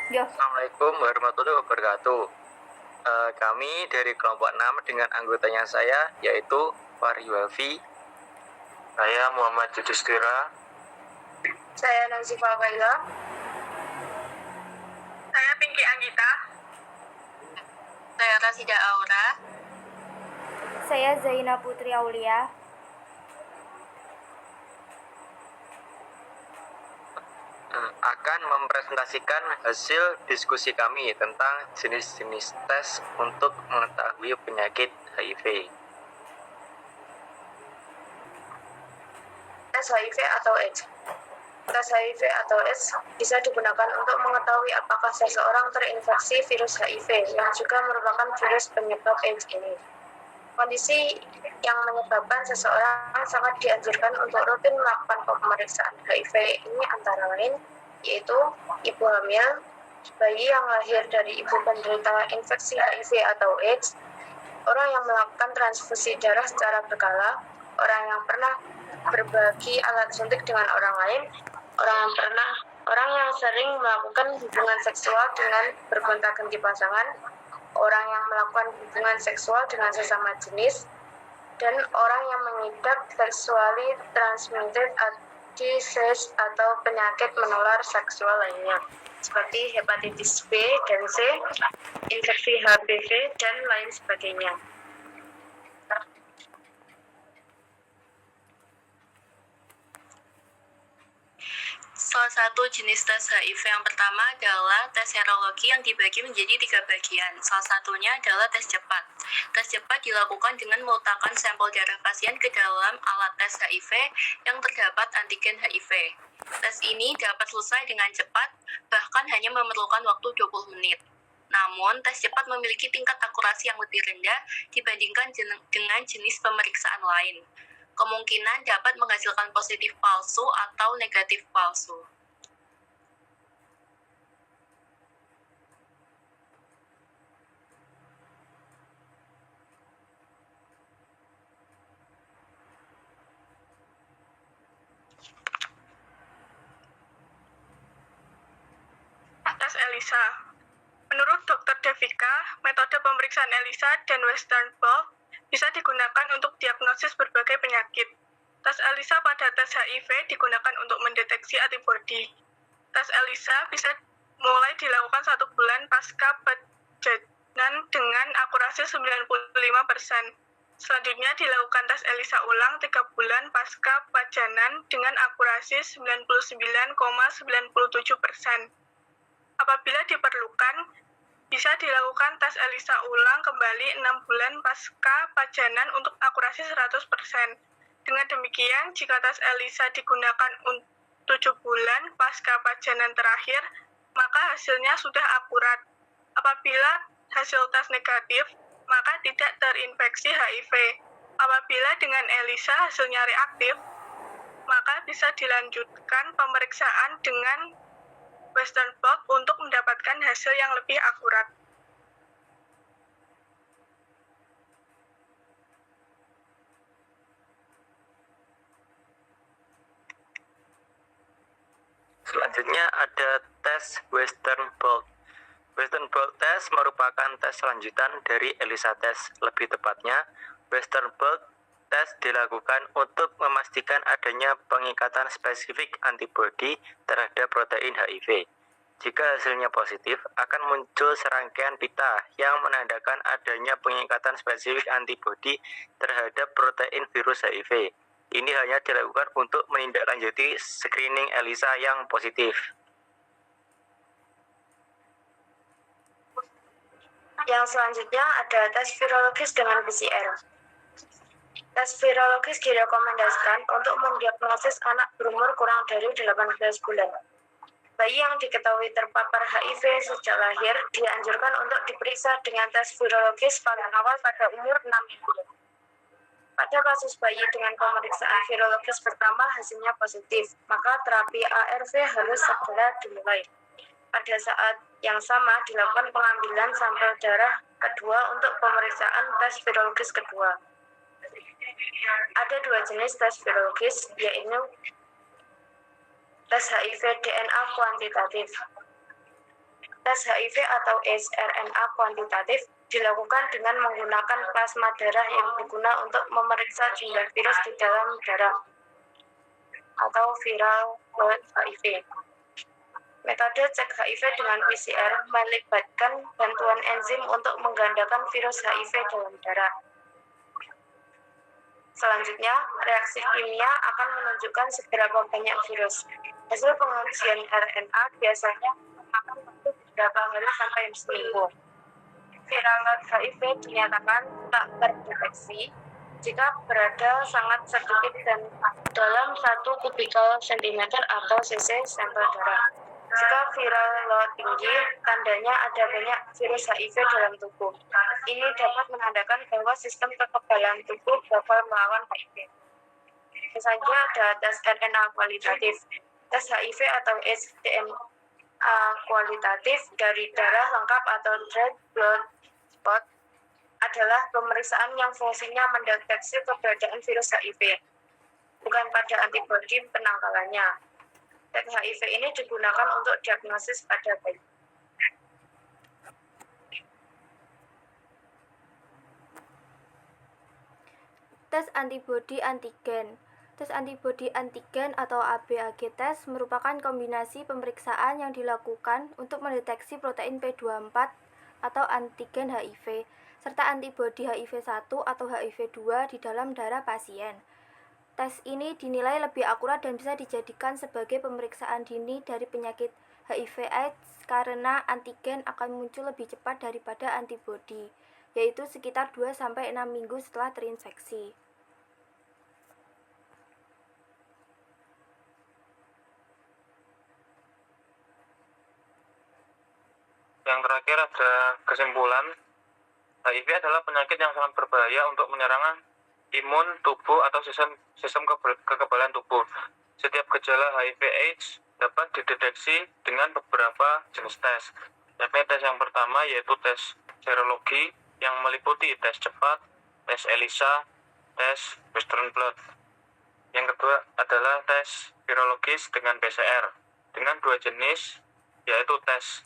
Yo, Assalamualaikum warahmatullahi wabarakatuh. Kami dari kelompok 6 dengan anggotanya saya yaitu Fahri Walfi. Saya Muhammad Yudhistira. Saya Nazifa Baila. Saya Pinky Anggita. Saya Rasida Aura. saya Zaina Putri Aulia. Akan mempresentasikan hasil diskusi kami tentang jenis-jenis tes untuk mengetahui penyakit HIV. Tes HIV atau AIDS. Tes HIV atau AIDS bisa digunakan untuk mengetahui apakah seseorang terinfeksi virus HIV yang juga merupakan virus penyebab AIDS ini. Kondisi yang menyebabkan seseorang sangat dianjurkan untuk rutin melakukan pemeriksaan HIV ini antara lain yaitu ibu hamil, bayi yang lahir dari ibu penderita infeksi HIV atau AIDS, orang yang melakukan transfusi darah secara berkala, orang yang pernah berbagi alat suntik dengan orang lain, orang yang sering melakukan hubungan seksual dengan bergonta-ganti pasangan, orang yang melakukan hubungan seksual dengan sesama jenis, dan orang yang mengidap sexually transmitted disease atau penyakit menular seksual lainnya, seperti hepatitis B dan C, infeksi HPV, dan lain sebagainya. Salah satu jenis tes HIV yang pertama adalah tes serologi yang dibagi menjadi 3 bagian. Salah satunya adalah tes cepat. Tes cepat dilakukan dengan meletakkan sampel darah pasien ke dalam alat tes HIV yang terdapat antigen HIV. Tes ini dapat selesai dengan cepat, bahkan hanya memerlukan waktu 20 menit. Namun, tes cepat memiliki tingkat akurasi yang lebih rendah dibandingkan dengan jenis pemeriksaan lain. Kemungkinan dapat menghasilkan positif palsu atau negatif palsu. Tes ELISA. Menurut Dr. Devika, metode pemeriksaan ELISA dan Western blot bisa digunakan untuk diagnosis berbagai penyakit. Tes ELISA pada tes HIV digunakan untuk mendeteksi antibodi. Tes ELISA bisa mulai dilakukan 1 bulan pasca pajanan dengan akurasi 95%. Selanjutnya dilakukan tes ELISA ulang 3 bulan pasca pajanan dengan akurasi 99,97%. Apabila diperlukan, bisa dilakukan tes ELISA ulang kembali 6 bulan pasca pajanan untuk akurasi 100%. Dengan demikian, jika tes ELISA digunakan 7 bulan pasca pajanan terakhir, maka hasilnya sudah akurat. Apabila hasil tes negatif, maka tidak terinfeksi HIV. Apabila dengan ELISA hasilnya reaktif, maka bisa dilanjutkan pemeriksaan dengan Western blot untuk mendapatkan hasil yang lebih akurat. Selanjutnya ada tes Western blot. Western blot test merupakan tes lanjutan dari ELISA test. Lebih tepatnya, Western blot tes dilakukan untuk memastikan adanya pengikatan spesifik antibodi terhadap protein HIV. Jika hasilnya positif, akan muncul serangkaian pita yang menandakan adanya pengikatan spesifik antibodi terhadap protein virus HIV. Ini hanya dilakukan untuk menindaklanjuti screening ELISA yang positif. Yang selanjutnya ada tes virologis dengan PCR. Tes virologis direkomendasikan untuk mendiagnosis anak berumur kurang dari 18 bulan. Bayi yang diketahui terpapar HIV sejak lahir dianjurkan untuk diperiksa dengan tes virologis paling awal pada umur 6 minggu. Pada kasus bayi dengan pemeriksaan virologis pertama hasilnya positif, maka terapi ARV harus segera dimulai. Pada saat yang sama dilakukan pengambilan sampel darah kedua untuk pemeriksaan tes virologis kedua. Ada 2 jenis tes virologis, yaitu tes HIV DNA kuantitatif. Tes HIV atau AIDS RNA kuantitatif dilakukan dengan menggunakan plasma darah yang berguna untuk memeriksa jumlah virus di dalam darah atau viral load HIV. Metode cek HIV dengan PCR melibatkan bantuan enzim untuk menggandakan virus HIV dalam darah. Selanjutnya, reaksi kimia akan menunjukkan seberapa banyak virus. Hasil pengujian RNA biasanya akan waktu beberapa hari sampai seminggu. Viral load HIV dinyatakan tak terdeteksi jika berada sangat sedikit dan dalam 1 kubikal sentimeter atau cc sampel darah. Jika viral load tinggi, tandanya ada banyak virus HIV dalam tubuh. Ini dapat menandakan bahwa sistem kekebalan tubuh bakal melawan HIV. Misalnya ada tes RNA kualitatif. Tes HIV atau AIDS DNA kualitatif dari darah lengkap atau dried blood spot adalah pemeriksaan yang fungsinya mendeteksi keberadaan virus HIV, bukan pada antibodi penangkalannya. Tes HIV ini digunakan untuk diagnosis pada bayi. Tes antibodi antigen. Tes antibodi antigen atau ABAG test merupakan kombinasi pemeriksaan yang dilakukan untuk mendeteksi protein P24 atau antigen HIV serta antibodi HIV1 atau HIV2 di dalam darah pasien. Tes ini dinilai lebih akurat dan bisa dijadikan sebagai pemeriksaan dini dari penyakit HIV/AIDS karena antigen akan muncul lebih cepat daripada antibodi, yaitu sekitar 2-6 minggu setelah terinfeksi. Yang terakhir ada kesimpulan, HIV adalah penyakit yang sangat berbahaya untuk menyerang imun tubuh atau sistem kekebalan tubuh. Setiap gejala HIV/AIDS dapat dideteksi dengan beberapa jenis tes. Yakni tes yang pertama yaitu tes serologi yang meliputi tes cepat, tes ELISA, tes Western blot. Yang kedua adalah tes virologis dengan PCR dengan 2 jenis yaitu tes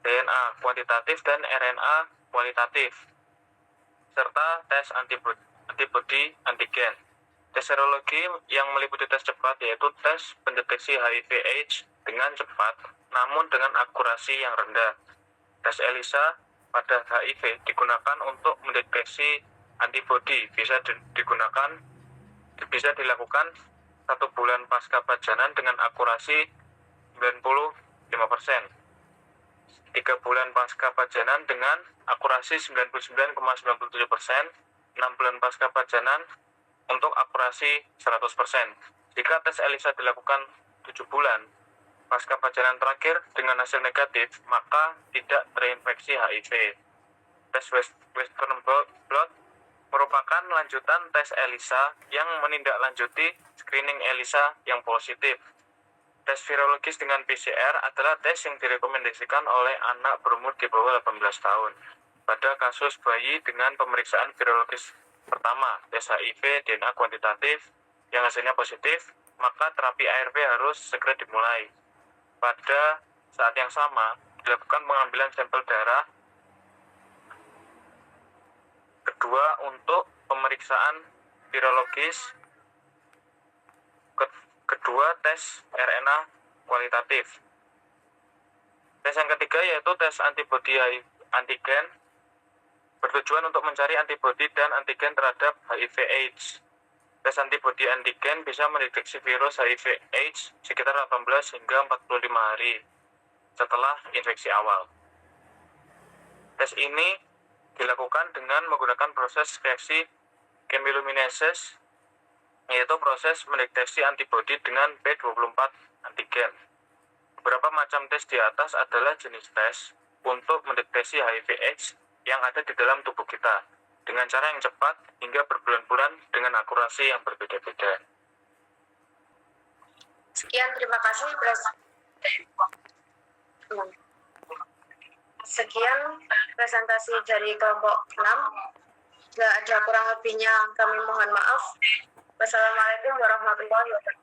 DNA kuantitatif dan RNA kualitatif serta tes antibodi antigen. Tes serologi yang meliputi tes cepat yaitu tes pendeteksi HIV/AIDS dengan cepat namun dengan akurasi yang rendah. Tes ELISA pada HIV digunakan untuk mendeteksi antibodi, bisa dilakukan 1 bulan pasca pajanan dengan akurasi 95%. 3 bulan pasca pajanan dengan akurasi 99,97%, 6 bulan pasca pajanan untuk akurasi 100%. Jika tes ELISA dilakukan 7 bulan pasca pajanan terakhir dengan hasil negatif, maka tidak terinfeksi HIV. Tes Western blot merupakan lanjutan tes ELISA yang menindaklanjuti screening ELISA yang positif. Tes virologis dengan PCR adalah tes yang direkomendasikan oleh anak berumur di bawah 18 tahun. Pada kasus bayi dengan pemeriksaan virologis pertama, tes HIV DNA kuantitatif yang hasilnya positif, maka terapi ARV harus segera dimulai. Pada saat yang sama, dilakukan pengambilan sampel darah kedua untuk pemeriksaan virologis. Kedua, tes RNA kualitatif. Tes yang ketiga yaitu tes antibodi antigen bertujuan untuk mencari antibodi dan antigen terhadap HIV/AIDS. Tes antibodi antigen bisa mendeteksi virus HIV/AIDS sekitar 18 hingga 45 hari setelah infeksi awal. Tes ini dilakukan dengan menggunakan proses reaksi chemiluminescence, yaitu proses mendeteksi antibodi dengan P24 antigen. Beberapa macam tes di atas adalah jenis tes untuk mendeteksi HIV/AIDS yang ada di dalam tubuh kita dengan cara yang cepat hingga berbulan-bulan dengan akurasi yang berbeda-beda. Sekian, terima kasih. Sekian presentasi dari kelompok 6. Jika ada kurang lebihnya kami mohon maaf. Wassalamualaikum warahmatullahi wabarakatuh.